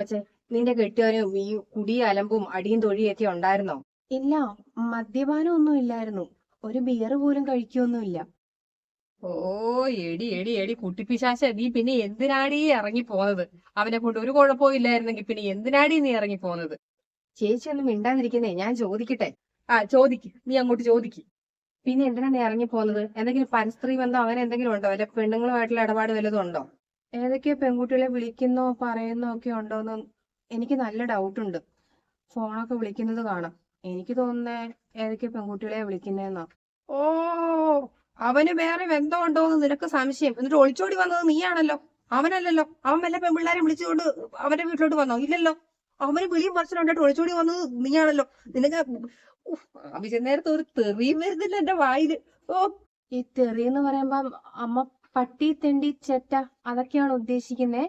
വെച്ചേ? നിന്റെ കെട്ടിയവനും ഈ കുടി അലമ്പും അടിയും തൊഴിയൊക്കെ ഉണ്ടായിരുന്നോ? ഇല്ല, മദ്യപാനം ഒന്നും ഇല്ലായിരുന്നു. ഒരു ബിയർ പോലും കഴിക്കൊന്നുമില്ല. ഓ, എടി എടി എടി കുട്ടിപ്പിശാശ, നീ പിന്നെ എന്തിനാടി ഇറങ്ങി പോന്നത്? അവനെ കൊണ്ട് ഒരു കുഴപ്പവും ഇല്ലായിരുന്നെങ്കിൽ പിന്നെ എന്തിനാടി നീ ഇറങ്ങി പോന്നത്? ചേച്ചി ഒന്നും മിണ്ടാതിരിക്കുന്നേ, ഞാൻ ചോദിക്കട്ടെ? ചോദിക്ക്, നീ അങ്ങോട്ട് ചോദിക്ക്. പിന്നെ എന്തിനാ നീ ഇറങ്ങി പോകുന്നത്? എന്തെങ്കിലും പരസ്ത്രീ ബന്ധം അങ്ങനെ എന്തെങ്കിലും ഉണ്ടോ? വല്ല പെണ്ണുങ്ങളുമായിട്ടുള്ള ഇടപാട് വല്ലതും ഉണ്ടോ? ഏതൊക്കെയോ പെൺകുട്ടികളെ വിളിക്കുന്നോ പറയുന്നോ ഒക്കെ ഉണ്ടോന്ന് എനിക്ക് നല്ല ഡൗട്ടുണ്ട്. ഫോണൊക്കെ വിളിക്കുന്നത് കാണാം. എനിക്ക് തോന്നുന്നേ ഏതൊക്കെയോ പെൺകുട്ടികളെ വിളിക്കുന്നേന്നാ. ഓ, അവന് വേറെ ബന്ധം ഉണ്ടോന്ന് നിനക്ക് സംശയം? എന്നിട്ട് ഒളിച്ചോടി വന്നത് നീയാണല്ലോ, അവനല്ലല്ലോ. അവൻ വല്ല പെൺപിള്ളാരെ വിളിച്ചുകൊണ്ട് അവന്റെ വീട്ടിലോട്ട് വന്നോ? ഇല്ലല്ലോ. അവന് വിളിയും പറച്ചിലുണ്ടായിട്ട് ഒളിച്ചോടി വന്നത് നീയാണല്ലോ. നിനക്ക് ആവശ്യം ഒരു തെറിയും വരുന്നില്ല എന്റെ വായില്. ഓ, ഈ തെറി എന്ന് പറയുമ്പം അമ്മ പട്ടി തെണ്ടി ചെറ്റ അതൊക്കെയാണ് ഉദ്ദേശിക്കുന്നേ?